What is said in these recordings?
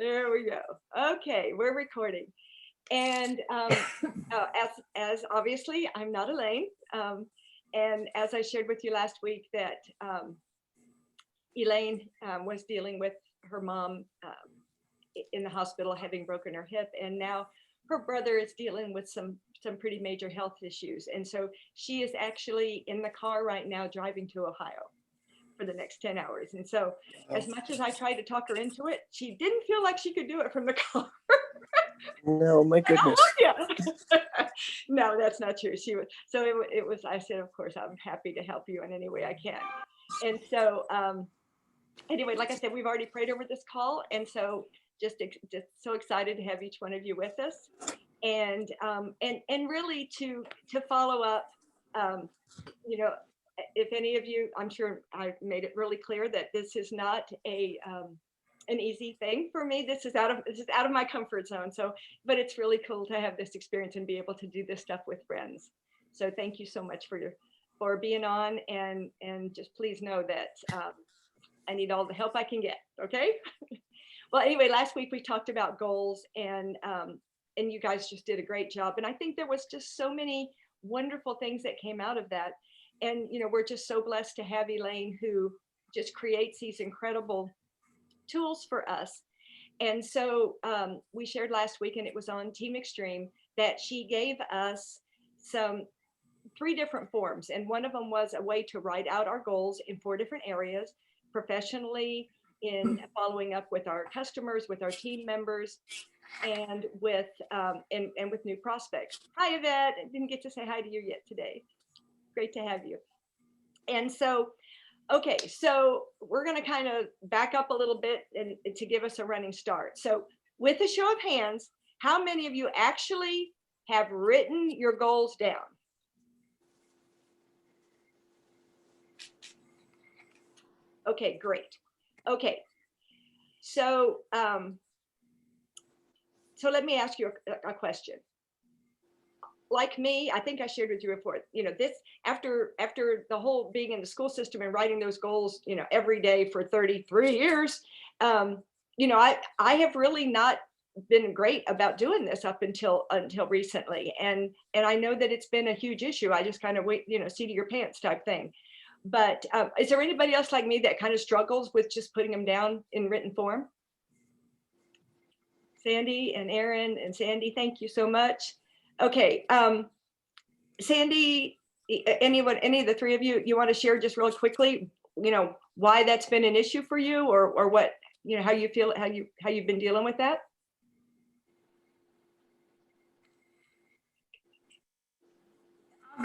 There we go. Okay, we're recording. And as obviously, I'm not Elaine. And as I shared with you last week, that Elaine was dealing with her mom in the hospital, having broken her hip, and now her brother is dealing with some pretty major health issues. And so she is actually in the car right now, driving to Ohio for the next 10 hours. And so as much as I tried to talk her into it, she didn't feel like she could do it from the car. No, my goodness. Yeah. No, that's not true. She was, so it was, I said, of course, I'm happy to help you in any way I can. And so, anyway, like I said, we've already prayed over this call. And so just so excited to have each one of you with us. And really to follow up, you know, if any of you, I'm sure I made it really clear that this is not an easy thing for me. This is out of my comfort zone. So, but it's really cool to have this experience and be able to do this stuff with friends. So thank you so much for being on, and just please know that I need all the help I can get. Okay. Well, anyway, last week we talked about goals, and you guys just did a great job. And I think there was just so many wonderful things that came out of that. And, you know, we're just so blessed to have Elaine, who just creates these incredible tools for us. And so we shared last week, and it was on Team Extreme, that she gave us three different forms. And one of them was a way to write out our goals in 4 different areas: professionally, in following up with our customers, with our team members, and with with new prospects. Hi, Yvette. I didn't get to say hi to you yet today. Great to have you. And so, okay, so we're going to kind of back up a little bit and to give us a running start. So with a show of hands, how many of you actually have written your goals down? Okay, great. Okay, so so let me ask you a question. Like me, I think I shared with you before, you know, this after the whole being in the school system and writing those goals, you know, every day for 33 years, you know, I have really not been great about doing this up until recently. And I know that it's been a huge issue. I just kind of wait, you know, seat of your pants type thing. But is there anybody else like me that kind of struggles with just putting them down in written form? Sandy and Aaron and Sandy, thank you so much. Okay, Sandy, any of the three of you, you want to share just real quickly, you know, why that's been an issue for you, or what, you know, how you feel, how you've been dealing with that?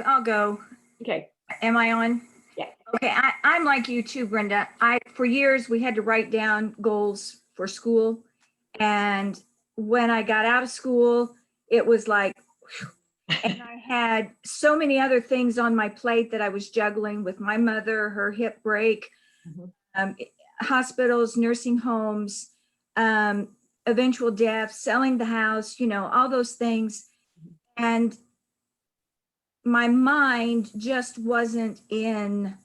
I'll go. Okay. Am I on? Yeah. Okay, I'm like you too, Brenda. For years we had to write down goals for school, and when I got out of school, it was like, whew, and I had so many other things on my plate that I was juggling with my mother, her hip break, hospitals, nursing homes, eventual death, selling the house, you know, all those things. And my mind just wasn't in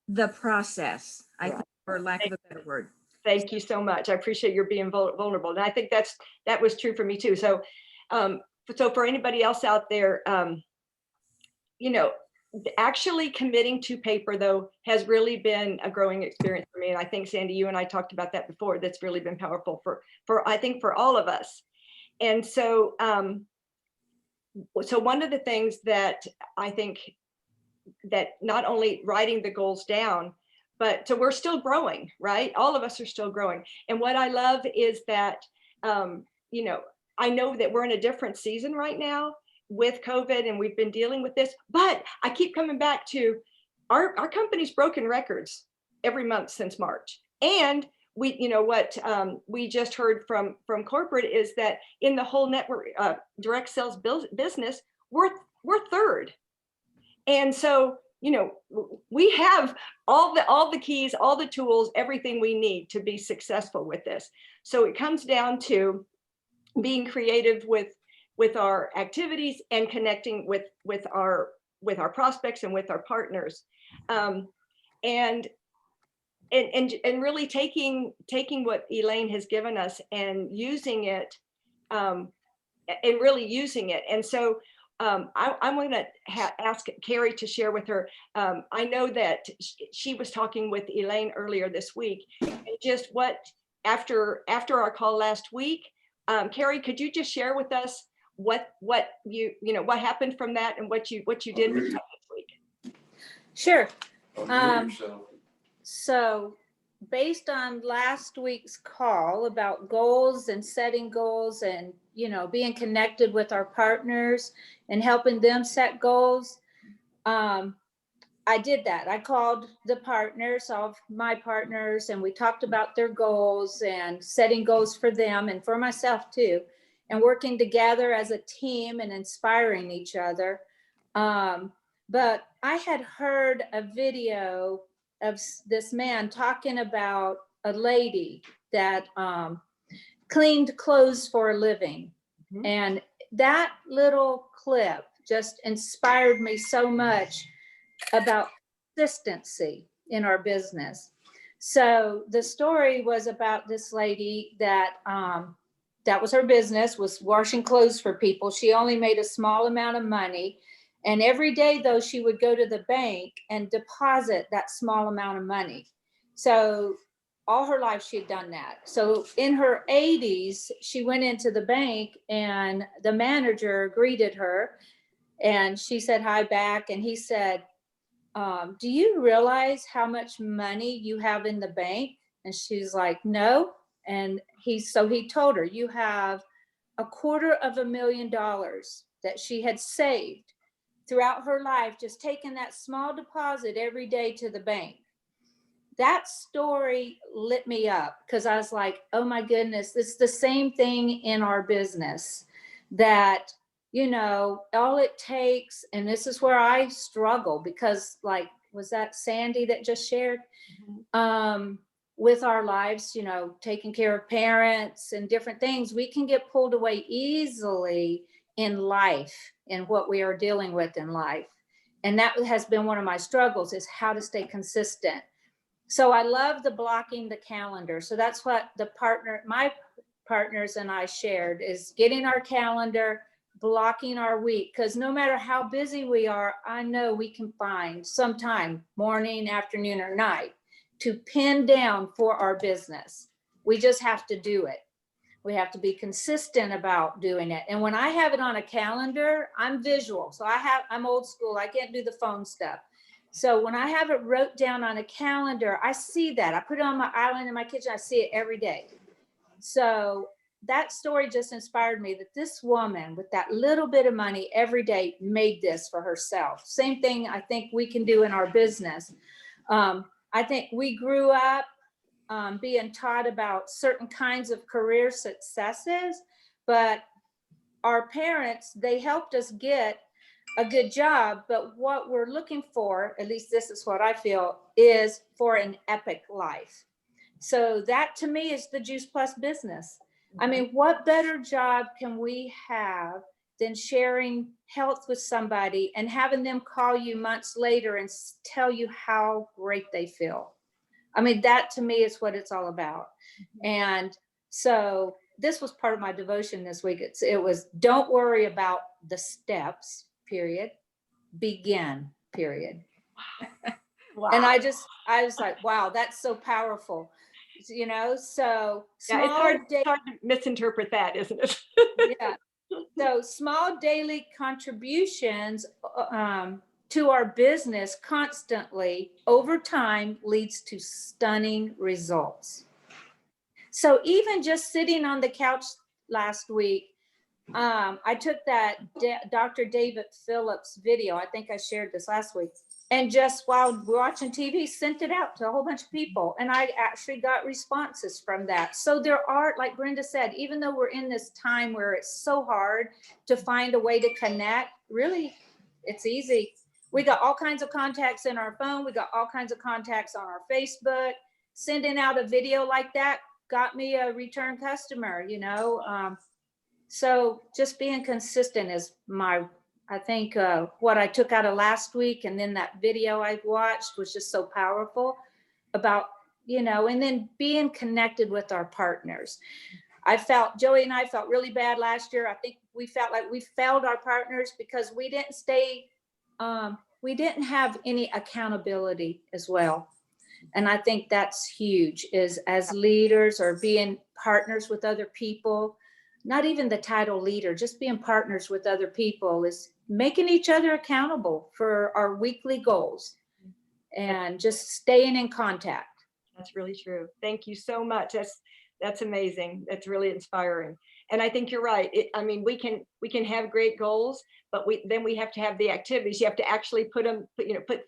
the process, I think, for lack of a better word. Thank you so much. I appreciate your being vulnerable. And I think that was true for me too. So, so for anybody else out there, you know, actually committing to paper though has really been a growing experience for me. And I think Sandy, you and I talked about that before. That's really been powerful for I think for all of us. And so, so one of the things that I think that not only writing the goals down, but so we're still growing, right? All of us are still growing. And what I love is that, you know, I know that we're in a different season right now with COVID, and we've been dealing with this, but I keep coming back to our company's broken records every month since March. And we, you know, what we just heard from corporate is that in the whole network direct sales business, we're third. And so, you know, we have all the keys, all the tools, everything we need to be successful with this. So it comes down to being creative with our activities and connecting with our prospects and with our partners. And and really taking what Elaine has given us and using it, um, and really using it. And so I'm going to ask Carrie to share with her. I know that she was talking with Elaine earlier this week, and just what after our call last week, Carrie, could you just share with us what what happened from that and what you did with that this week? Sure. So based on last week's call about goals and setting goals and, being connected with our partners and helping them set goals, I did that. I called the partners, all of my partners, and we talked about their goals and setting goals for them and for myself too, and working together as a team and inspiring each other. But I had heard a video of this man talking about a lady that cleaned clothes for a living. Mhm. And that little clip just inspired me so much about consistency in our business. So the story was about this lady that that was her business, was washing clothes for people. She only made a small amount of money. And every day, though, she would go to the bank and deposit that small amount of money. So all her life, she had done that. So in her 80s, she went into the bank and the manager greeted her. And she said hi back. And he said, do you realize how much money you have in the bank? And she's like, no. And he told her, you have $250,000 that she had saved throughout her life, just taking that small deposit every day to the bank. That story lit me up because I was like, oh my goodness, it's the same thing in our business, that all it takes, and this is where I struggle, because like, was that Sandy that just shared? With our lives, taking care of parents and different things, we can get pulled away easily in life and what we are dealing with in life. And that has been one of my struggles, is how to stay consistent. So I love the blocking the calendar. So that's what my partners and I shared, is getting our calendar, blocking our week, because no matter how busy we are, I know we can find some time, morning, afternoon, or night, to pin down for our business. We just have to do it. We have to be consistent about doing it. And when I have it on a calendar, I'm visual. So I'm old school. I can't do the phone stuff. So when I have it wrote down on a calendar, I see that. I put it on my island in my kitchen. I see it every day. So that story just inspired me, that this woman with that little bit of money every day made this for herself. Same thing I think we can do in our business. I think we grew up being taught about certain kinds of career successes, but our parents, they helped us get a good job. But what we're looking for, at least this is what I feel, is for an epic life. So that to me is the Juice Plus business. I mean, what better job can we have than sharing health with somebody and having them call you months later and tell you how great they feel? I mean, that to me is what it's all about. And so this was part of my devotion this week. It was, don't worry about the steps, period. Begin, period. Wow. And I was like, wow, that's so powerful. So yeah, it's hard to misinterpret that, isn't it? yeah. So small daily contributions to our business constantly over time leads to stunning results. So even just sitting on the couch last week, I took that Dr. David Phillips video. I think I shared this last week. And just while watching TV, sent it out to a whole bunch of people. And I actually got responses from that. So there are, like Brenda said, even though we're in this time where it's so hard to find a way to connect, really, it's easy. We got all kinds of contacts in our phone. We got all kinds of contacts on our Facebook. Sending out a video like that got me a return customer, So just being consistent is I think what I took out of last week, and then that video I watched was just so powerful about you know, and then being connected with our partners. Joey and I felt really bad last year. I think we felt like we failed our partners because we didn't have any accountability as well. And I think that's huge, is as leaders or being partners with other people, not even the title leader, just being partners with other people, is making each other accountable for our weekly goals and just staying in contact. That's really true. Thank you so much. That's amazing. That's really inspiring. And I think you're right. I mean, we can have great goals, but then we have to have the activities. You have to actually put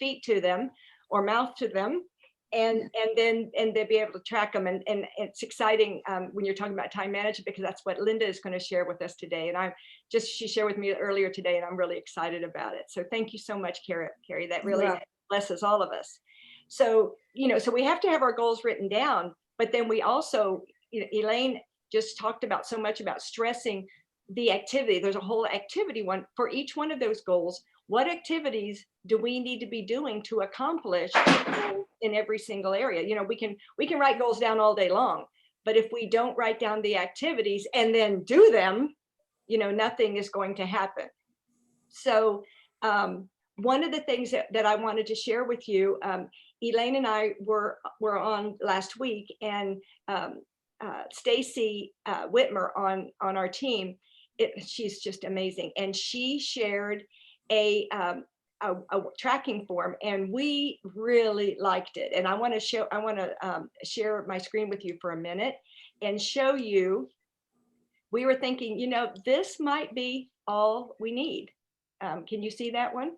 feet to them or mouth to them, and then be able to track them. And it's exciting when you're talking about time management, because that's what Linda is going to share with us today. And she shared with me earlier today, and I'm really excited about it. So thank you so much, Carrie. That really blesses all of us. So, so we have to have our goals written down, but then we also, Elaine just talked about so much about stressing the activity. There's a whole activity one for each one of those goals. What activities do we need to be doing to accomplish in every single area? We can write goals down all day long, but if we don't write down the activities and then do them, nothing is going to happen. So one of the things that I wanted to share with you, Elaine and I were on last week, and Stacy Whitmer on our team, she's just amazing, and she shared a tracking form, and we really liked it. And I want to share my screen with you for a minute and show you. We were thinking, this might be all we need. Can you see that one?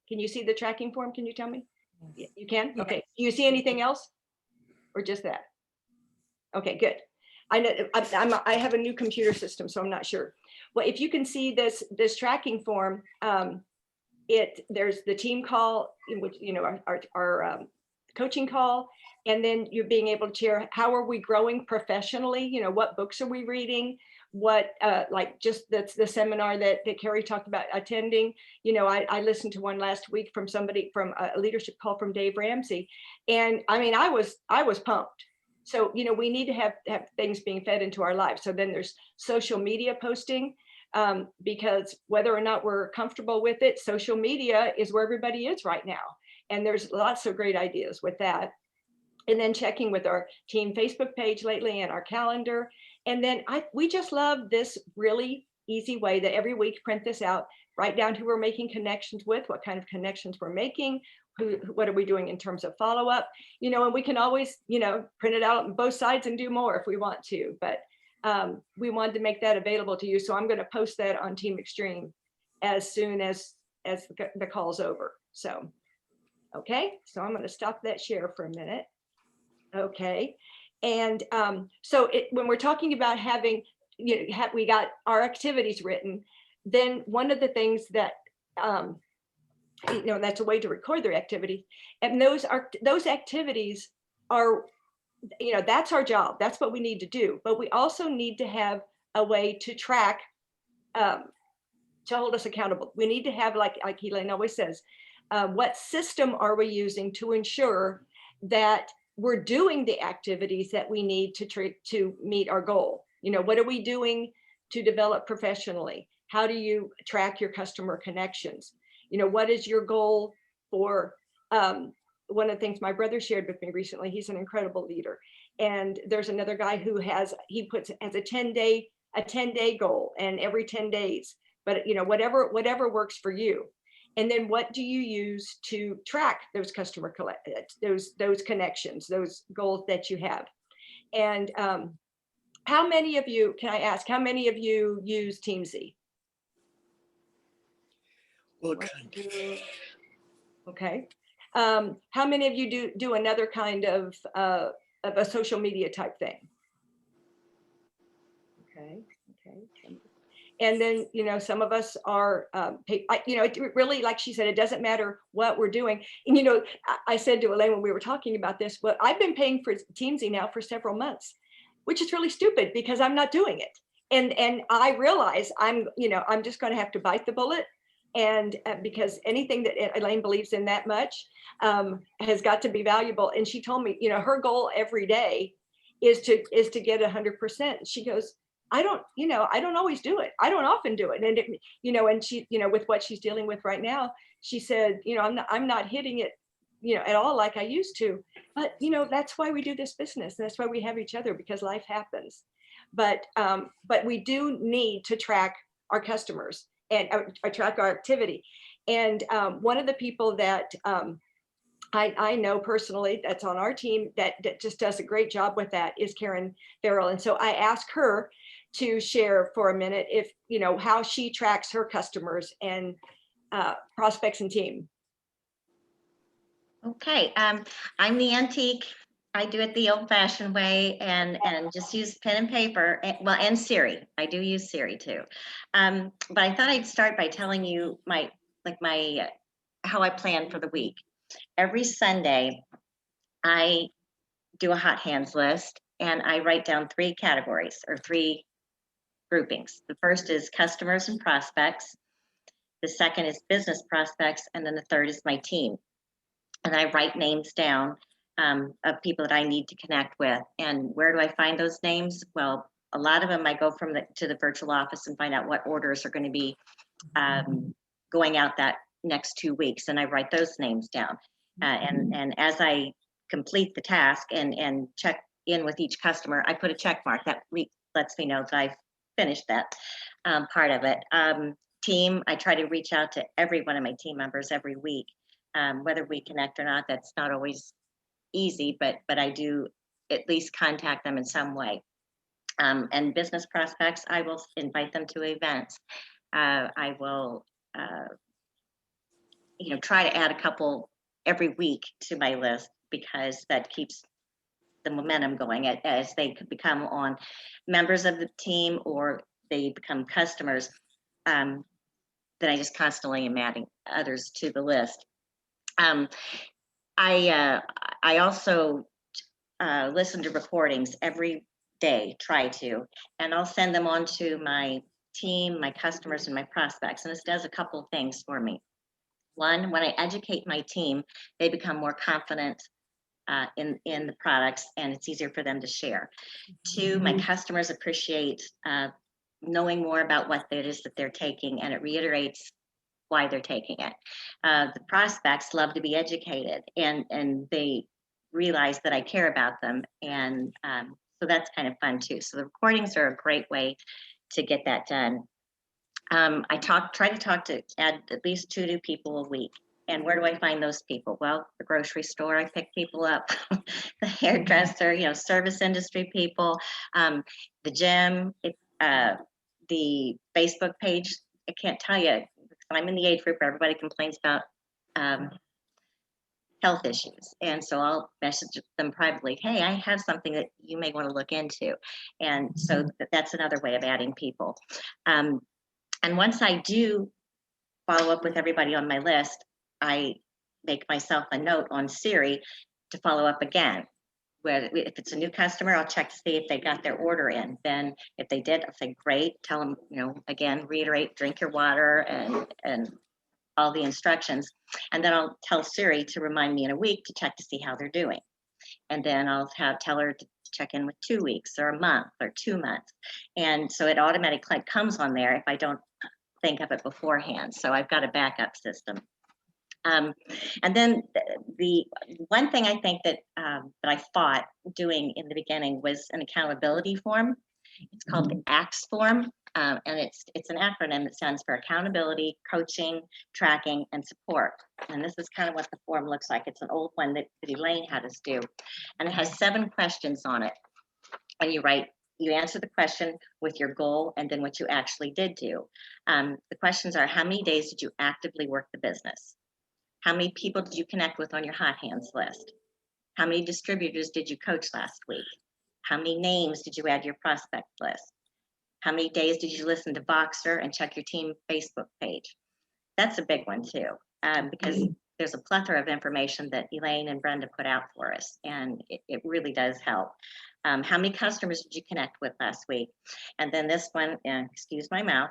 Can you see the tracking form? Can you tell me? You can? Okay. Do you see anything else, or just that? Okay, good. I know I have a new computer system, so I'm not sure. Well, if you can see this tracking form, there's the team call, in which our coaching call, and then you're being able to share how are we growing professionally. What books are we reading? What just that's the seminar that Carrie talked about attending. I listened to one last week from somebody from a leadership call from Dave Ramsey, and I mean I was pumped. So we need to have things being fed into our lives. So then there's social media posting, because whether or not we're comfortable with it, social media is where everybody is right now, and there's lots of great ideas with that. And then checking with our team Facebook page lately and our calendar. And then we just love this really easy way that every week print this out, write down who we're making connections with, what kind of connections we're making, what are we doing in terms of follow-up, and we can always, print it out on both sides and do more if we want to, but we wanted to make that available to you. So I'm going to post that on Team Extreme as soon as the call's over. So, okay, so I'm going to stop that share for a minute. Okay. And so when we're talking about having, we got our activities written, then one of the things that, that's a way to record their activity. And those activities are, that's our job. That's what we need to do. But we also need to have a way to track, to hold us accountable. We need to have, like Elaine always says, what system are we using to ensure that we're doing the activities that we need to meet our goal? What are we doing to develop professionally? How do you track your customer connections? What is your goal for, one of the things my brother shared with me recently, he's an incredible leader. And there's another guy who has a 10-day goal, and every 10 days, but whatever works for you. And then what do you use to track those those connections, those goals that you have? And how many of you, can I ask, how many of you use Teamzy? Okay. How many of you do another kind of a social media type thing? Okay. And then, some of us are, it really, like she said, it doesn't matter what we're doing. And, I said to Elaine when we were talking about this, well, I've been paying for Teamzy now for several months, which is really stupid because I'm not doing it. And I realize I'm just going to have to bite the bullet And because anything that Elaine believes in that much has got to be valuable. And she told me, you know, her goal every day is to get 100%. She goes, I don't, you know, I don't always do it. I don't often do it. And it, you know, and she, you know, with what she's dealing with right now, she said, you know, I'm not hitting it, you know, at all like I used to. But you know, that's why we do this business. That's why we have each other, because life happens. But we do need to track our customers and track our activity. And one of the people that I know personally that's on our team that just does a great job with that is Karen Farrell. And so I asked her to share for a minute if, you know, how she tracks her customers and prospects and team. Okay, I'm the antique. I do it the old-fashioned way and just use pen and paper. Well, and Siri. I do use Siri too. But I thought I'd start by telling you my how I plan for the week. Every Sunday, I do a hot hands list and I write down 3 categories or 3 groupings. The first is customers and prospects. The second is business prospects, and then the third is my team. And I write names down of people that I need to connect with. And where do I find those names? Well, a lot of them I go to the virtual office and find out what orders are going to be going out that next 2 weeks, and I write those names down. And as I complete the task and check in with each customer, I put a check mark that lets me know that I've finished that part of it. Team, I try to reach out to every one of my team members every week. Whether we connect or not, that's not always easy, but I do at least contact them in some way. And business prospects, I will invite them to events. I will, you know, try to add a couple every week to my list because that keeps the momentum going as they could become on members of the team or they become customers. Then I just constantly am adding others to the list. I also listen to recordings every day, try to, and I'll send them on to my team, my customers, and my prospects. And this does a couple of things for me. One, when I educate my team, they become more confident in the products, and it's easier for them to share. Two, my customers appreciate knowing more about what it is that they're taking, and it reiterates why they're taking it. The prospects love to be educated, and they realize that I care about them, and so that's kind of fun too. So the recordings are a great way to get that done. I try to add at least 2 new people a week. And where do I find those people? Well, the grocery store, I pick people up, the hairdresser, you know, service industry people, the gym, the Facebook page. I can't tell you, I'm in the age group where everybody complains about health issues. And so I'll message them privately, hey, I have something that you may want to look into. And so that's another way of adding people. And once I do follow up with everybody on my list, I make myself a note on Siri to follow up again. Where if it's a new customer, I'll check to see if they got their order in. Then if they did, I'll say, great, tell them, you know, again, reiterate, drink your water and all the instructions. And then I'll tell Siri to remind me in a week to check to see how they're doing. And then I'll tell her to check in with 2 weeks or a month or 2 months. And so it automatically comes on there if I don't think of it beforehand. So I've got a backup system. And then the one thing I think that I thought doing in the beginning was an accountability form. It's called the ACTS form, and it's an acronym that stands for accountability, coaching, tracking, and support. And this is kind of what the form looks like. It's an old one that Elaine had us do, and it has 7 questions on it. And you answer the question with your goal and then what you actually did do. The questions are, how many days did you actively work the business? How many people did you connect with on your hot hands list? How many distributors did you coach last week? How many names did you add to your prospect list? How many days did you listen to Voxer and check your team Facebook page? That's a big one too, because there's a plethora of information that Elaine and Brenda put out for us, and it really does help. How many customers did you connect with last week? And then this one, excuse my mouth,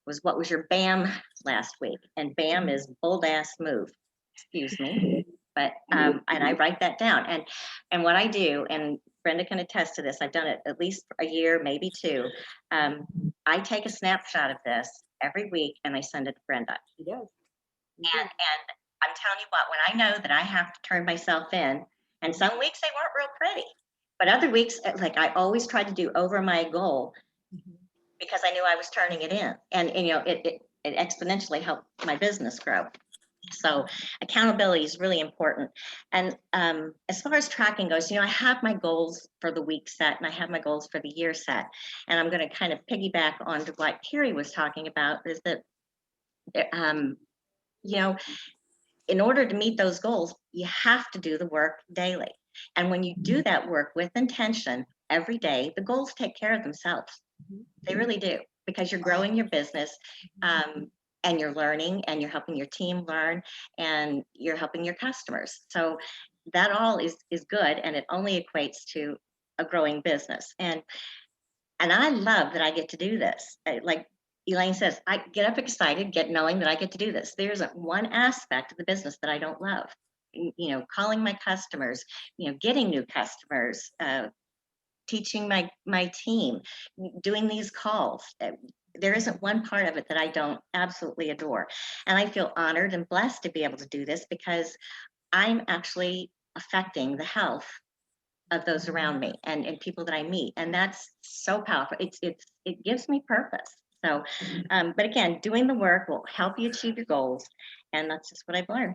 was what was your BAM last week? And BAM is bold ass move. Excuse me. But and I write that down. And what I do, and Brenda can attest to this, I've done it at least for a year, maybe two. I take a snapshot of this every week and I send it to Brenda. She does. And I'm telling you what, when I know that I have to turn myself in, and some weeks they weren't real pretty, but other weeks, like I always tried to do over my goal because I knew I was turning it in, and you know, it exponentially helped my business grow. So accountability is really important. And as far as tracking goes, you know, I have my goals for the week set and I have my goals for the year set. And I'm going to kind of piggyback on to what Carrie was talking about, is that, you know, in order to meet those goals, you have to do the work daily. And when you do that work with intention every day, the goals take care of themselves. They really do, because you're growing your business. And you're learning and you're helping your team learn and you're helping your customers. So that all is good, and it only equates to a growing business. And I love that I get to do this. Like Elaine says, I get up excited, knowing that I get to do this. There isn't one aspect of the business that I don't love. You know, calling my customers, you know, getting new customers, teaching my team, doing these calls. There isn't one part of it that I don't absolutely adore. And I feel honored and blessed to be able to do this because I'm actually affecting the health of those around me and people that I meet. And that's so powerful. It gives me purpose. So, but again, doing the work will help you achieve your goals. And that's just what I've learned.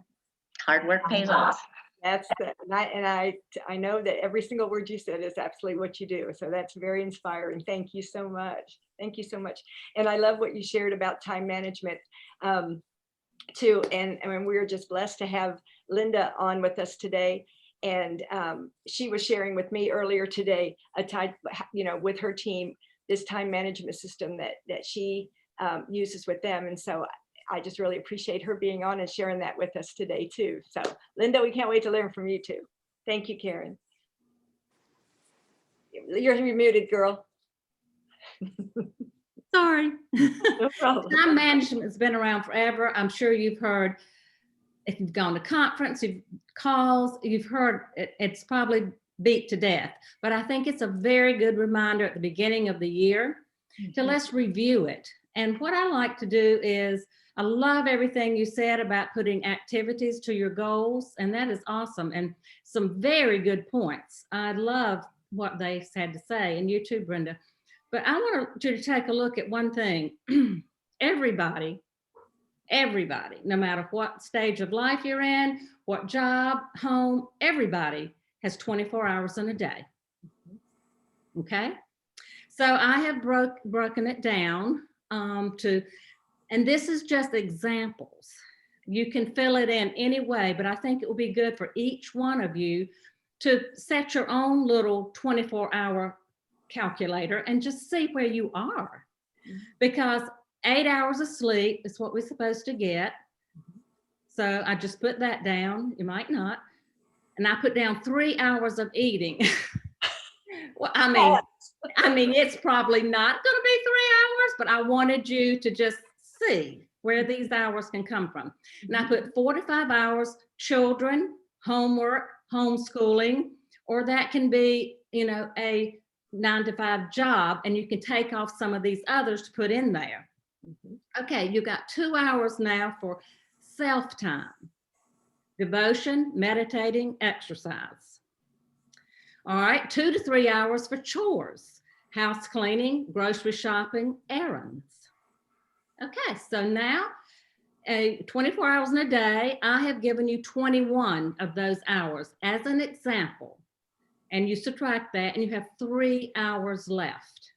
Hard work pays off. That's the, and I know that every single word you said is absolutely what you do. So that's very inspiring. Thank you so much. Thank you so much. And I love what you shared about time management too. And I mean, we were just blessed to have Linda on with us today. And she was sharing with me earlier today a time, you know, with her team, this time management system that she uses with them. And so I just really appreciate her being on and sharing that with us today too. So Linda, we can't wait to learn from you too. Thank you, Karen. You're muted, girl. Sorry. No problem. Time management has been around forever. I'm sure you've heard, if you've gone to conference, calls, you've heard it's probably beat to death. But I think it's a very good reminder at the beginning of the year to let's review it. And what I like to do is, I love everything you said about putting activities to your goals, and that is awesome. And some very good points. I love what they had to say, and you too, Brenda. But I want you to take a look at one thing. Everybody, no matter what stage of life you're in, what job, home, everybody has 24 hours in a day. Okay? So I have broken it down and this is just examples. You can fill it in any way, but I think it will be good for each one of you to set your own little 24-hour calculator and just see where you are. Because 8 hours of sleep is what we're supposed to get. So I just put that down. You might not. And I put down 3 hours of eating. Well, I mean, it's probably not going to be 3 hours, but I wanted you to just see where these hours can come from. And I put 4 to 5 hours, children, homework, homeschooling, or that can be, you know, a 9 to 5 job, and you can take off some of these others to put in there. Okay, you got 2 hours now for self-time, devotion, meditating, exercise. All right, 2 to 3 hours for chores, house cleaning, grocery shopping, errands. Okay, so now 24 hours in a day, I have given you 21 of those hours as an example. And you subtract that and you have 3 hours left.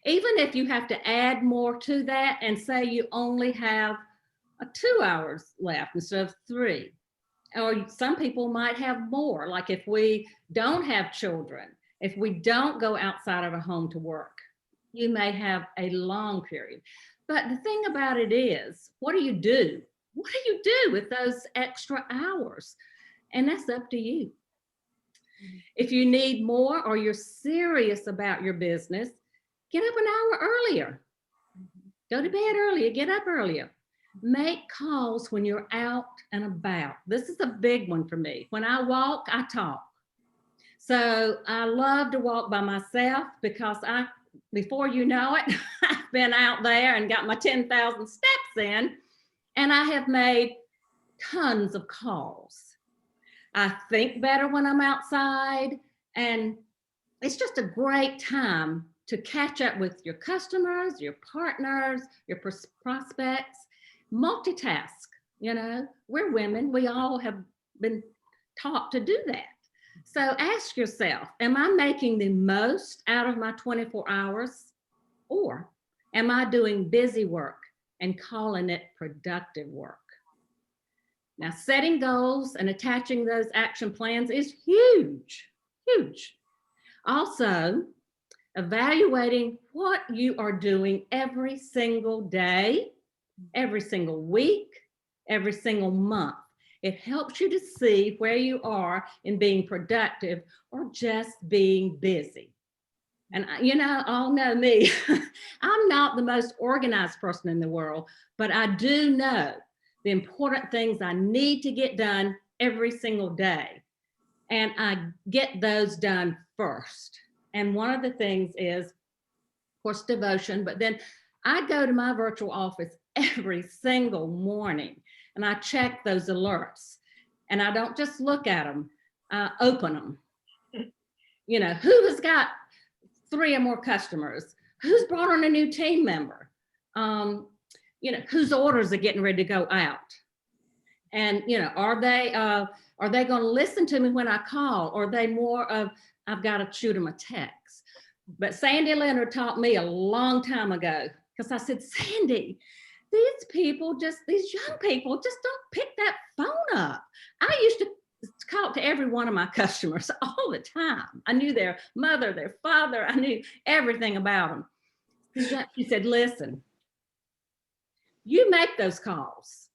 Even if you have to add more to that and say you only have 2 hours left instead of 3. Or some people might have more, like if we don't have children, if we don't go outside of a home to work, you may have a long period. But the thing about it is, what do you do what do you do with those extra hours? And that's up to you. If you need more or you're serious about your business, get up an hour earlier. Go to bed earlier, get up earlier. Make calls when you're out and about. This is a big one for me. When I walk, I talk. So I love to walk by myself because before you know it, I've been out there and got my 10,000 steps in, and I have made tons of calls. I think better when I'm outside, and it's just a great time to catch up with your customers, your partners, your prospects. Multitask, we're women, we all have been taught to do that. So ask yourself, am I making the most out of my 24 hours? Or am I doing busy work and calling it productive work? Now, setting goals and attaching those action plans is huge, huge. Also, evaluating what you are doing every single day, every single week, every single month. It helps you to see where you are in being productive or just being busy. And all know me, I'm not the most organized person in the world, but I do know the important things I need to get done every single day. And I get those done first. And one of the things is, of course, devotion, but then I go to my virtual office every single morning and I check those alerts, and I don't just look at them, I open them. Who has got 3 or more customers? Who's brought on a new team member? Whose orders are getting ready to go out? And, are they going to listen to me when I call? Or are they more of, I've got to shoot them a text? But Sandy Leonard taught me a long time ago, because I said, Sandy, these young people just don't pick that phone up. I used to talk to every one of my customers all the time. I knew their mother, their father, I knew everything about them. She said, listen, you make those calls.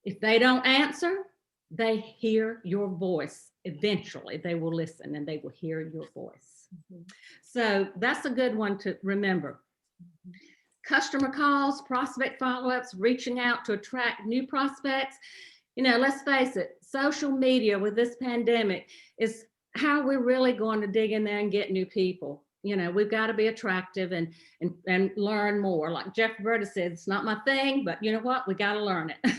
If they don't answer, they hear your voice. Eventually, they will listen and they will hear your voice. So that's a good one to remember. Customer calls, prospect follow-ups, reaching out to attract new prospects. Let's face it, social media with this pandemic is how we're really going to dig in there and get new people. We've got to be attractive and learn more. Like Jeff Berta said, it's not my thing, but you know what? We got to learn it.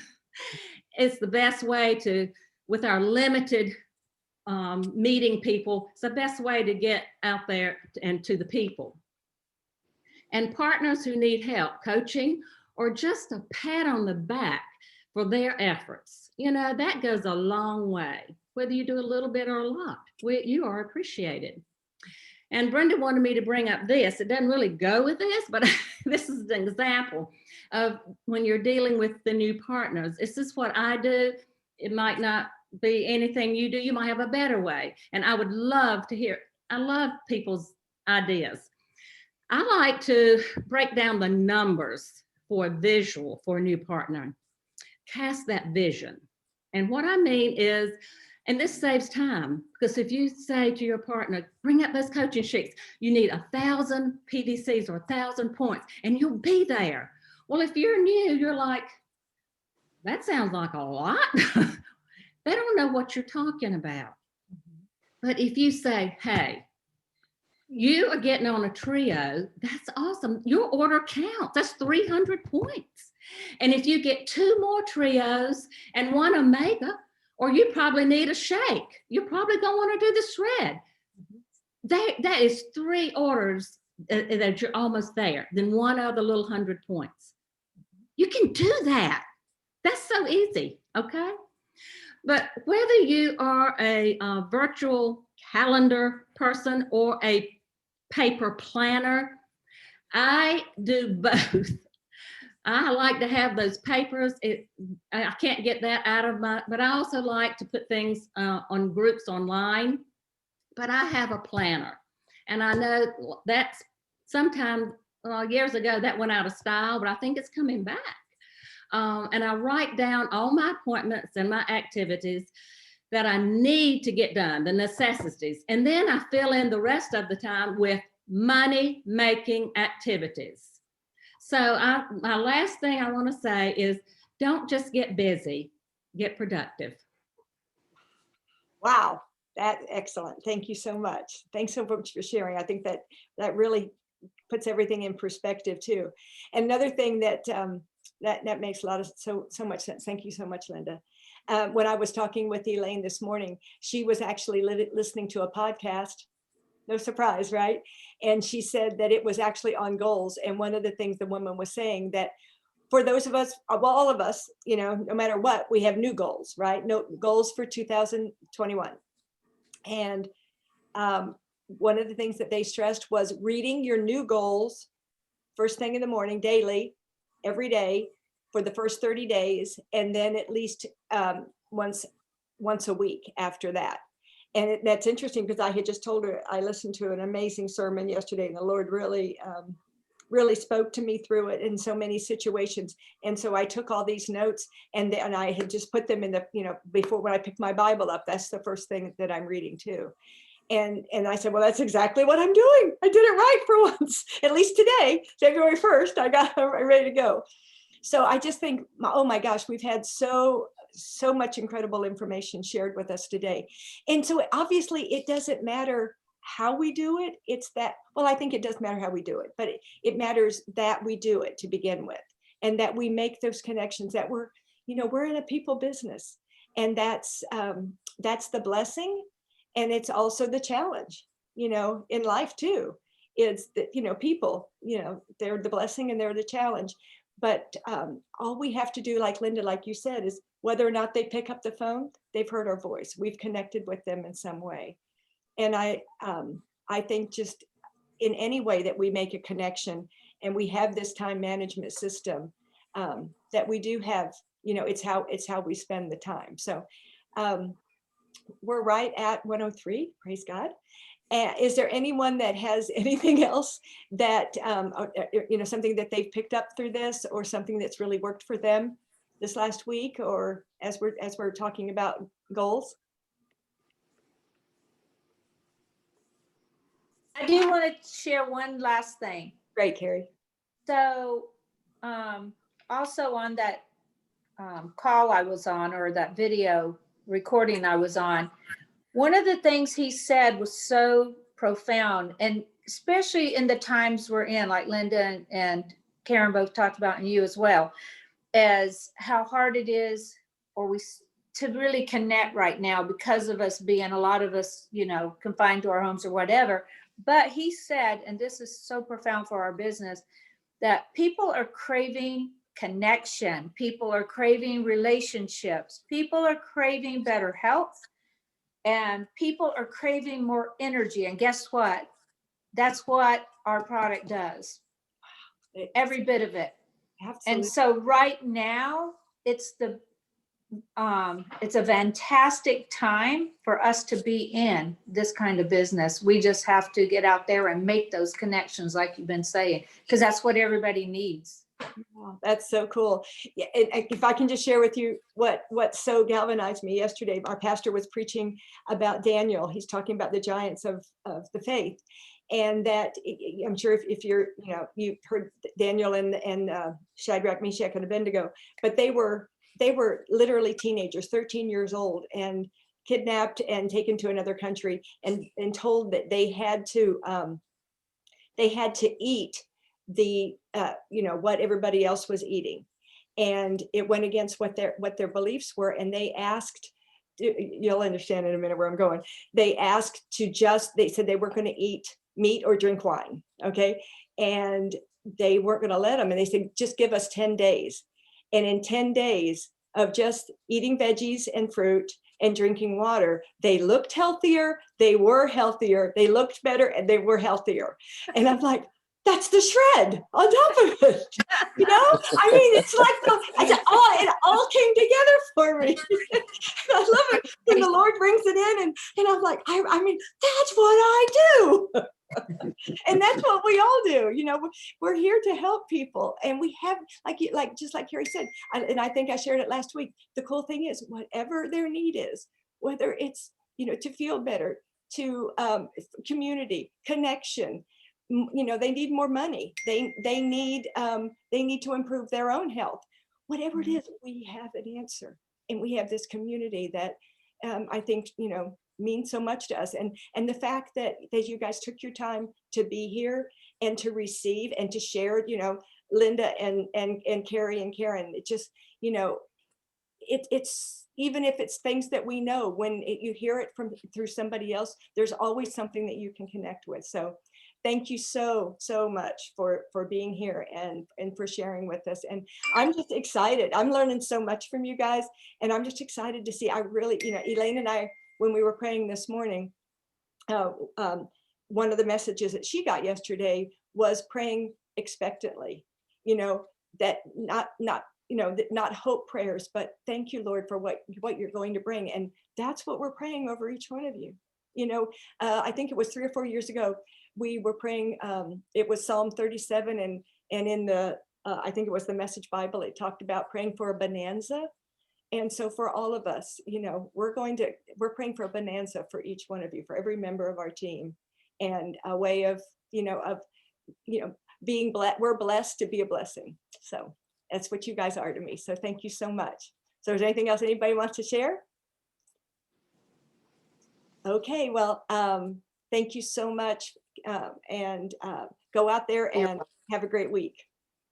It's the best way to, with our limited meeting people, it's the best way to get out there and to the people. And partners who need help, coaching, or just a pat on the back for their efforts. That goes a long way, whether you do a little bit or a lot. You are appreciated. And Brenda wanted me to bring up this. It doesn't really go with this, but this is an example of when you're dealing with the new partners. This is what I do. It might not be anything you do. You might have a better way. And I would love to hear, I love people's ideas. I like to break down the numbers for a visual for a new partner. Cast that vision. And what I mean is, and this saves time, because if you say to your partner, bring up those coaching sheets, you need 1,000 PDCs or 1,000 points, and you'll be there. Well, if you're new, you're like, that sounds like a lot. They don't know what you're talking about. But if you say, hey, you are getting on a trio, that's awesome. Your order counts. That's 300 points. And if you get 2 more trios and 1 omega, or you probably need a shake, you're probably going to want to do the shred. That is 3 orders that you're almost there. Then 1 other little 100 points. You can do that. That's so easy, okay? But whether you are a virtual calendar person or a paper planner, I do both. I like to have those papers. I can't get that out of but I also like to put things on groups online, but I have a planner. And I know that's sometimes, years ago, that went out of style, but I think it's coming back. And I write down all my appointments and my activities that I need to get done, the necessities. And then I fill in the rest of the time with money-making activities. So my last thing I want to say is, don't just get busy, get productive. Wow, that's excellent. Thank you so much. Thanks so much for sharing. I think that really puts everything in perspective too. And another thing that that makes a lot of so much sense. Thank you so much, Linda. When I was talking with Elaine this morning, she was actually listening to a podcast. No surprise, right? And she said that it was actually on goals. And one of the things the woman was saying, that for those of us, well, all of us, you know, no matter what, we have new goals, right? No goals for 2021. And one of the things that they stressed was reading your new goals first thing in the morning, daily, every day for the first 30 days, and then at least once a week after that. And that's interesting because I had just told her, I listened to an amazing sermon yesterday, and the Lord really spoke to me through it in so many situations. And so I took all these notes, and I had just put them in the, you know, before when I picked my Bible up, that's the first thing that I'm reading too. And I said, well, that's exactly what I'm doing. I did it right for once, at least today, February 1st, I'm ready to go. So I just think, oh my gosh, we've had so much incredible information shared with us today. And so obviously it doesn't matter how we do it. It's that, well, I think it does matter how we do it, but it matters that we do it to begin with, and that we make those connections, that we're in a people business. And that's the blessing. And it's also the challenge, you know, in life too. It's that, you know, people, you know, they're the blessing and they're the challenge. But all we have to do, like Linda, like you said, is whether or not they pick up the phone, they've heard our voice. We've connected with them in some way. And I think just in any way that we make a connection, and we have this time management system, that we do have, you know, it's how we spend the time. So we're right at 103, praise God. Is there anyone that has anything else that, you know, something that they've picked up through this, or something that's really worked for them this last week, or as we're talking about goals? I do want to share one last thing. Great, Carrie. So also on that call I was on, or that video recording I was on, one of the things he said was so profound, and especially in the times we're in, like Linda and Karen both talked about, and you as well, as how hard it is, to really connect right now, because of us being, a lot of us, you know, confined to our homes or whatever. But he said, and this is so profound for our business, that people are craving connection. People are craving relationships. People are craving better health. And people are craving more energy. And guess what? That's what our product does. Every bit of it. Absolutely. And so right now, it's a fantastic time for us to be in this kind of business. We just have to get out there and make those connections, like you've been saying, because that's what everybody needs. Wow, that's so cool. Yeah, and if I can just share with you what so galvanized me yesterday. Our pastor was preaching about Daniel. He's talking about the giants of the faith, and that I'm sure if you're, you know, you heard Daniel and Shadrach, Meshach, and Abednego, but they were literally teenagers, 13 years old, and kidnapped and taken to another country, and told that they had to eat the you know, what everybody else was eating, and it went against what their beliefs were. And they asked, you'll understand in a minute where I'm going, they asked they said they weren't going to eat meat or drink wine, okay, and they weren't going to let them, and they said, just give us 10 days. And in 10 days of just eating veggies and fruit and drinking water, they looked healthier, they were healthier, they looked better, and they were healthier. And I'm like, that's the shred on top of it. You know, I mean, it's like it all came together for me. I love it when the Lord brings it in, and I'm like, I mean, that's what I do. And that's what we all do. We're here to help people. And we have, just like Carrie said, and I think I shared it last week. The cool thing is whatever their need is, whether it's, to feel better, to community, connection, they need more money. They need to improve their own health. Whatever it is, we have an answer. And we have this community that I think, means so much to us. And the fact that you guys took your time to be here and to receive and to share, Linda and Carrie and Karen, it just, it's, even if it's things that we know, when you hear it through somebody else, there's always something that you can connect with. So thank you so much for being here and for sharing with us. And I'm just excited. I'm learning so much from you guys, and I'm just excited to see. I really, Elaine and I, when we were praying this morning, one of the messages that she got yesterday was praying expectantly, that not hope prayers, but thank you, Lord, for what you're going to bring. And that's what we're praying over each one of you. I think it was 3 or 4 years ago, we were praying, it was Psalm 37, and in the, I think it was the Message Bible, it talked about praying for a bonanza. And so for all of us, we're praying for a bonanza for each one of you, for every member of our team, and a way of, being blessed. We're blessed to be a blessing. So that's what you guys are to me. So thank you so much. So is there anything else anybody wants to share? Okay, well, thank you so much. And go out there and have a great week.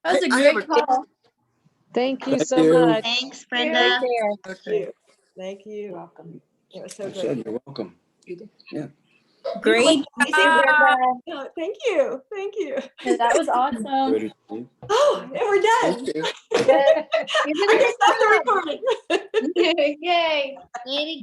That was a I have great a- call. Thank you Thank so you. much. Thanks, Take Brenda. care. Thank you. Thank you. Welcome. It was so I great. said you're welcome. Great Amazing. job. Oh, thank you. Thank you. That was awesome. Ready to leave? Oh, and we're done. Thank you. Good. I can stop the recording. Yay. Lady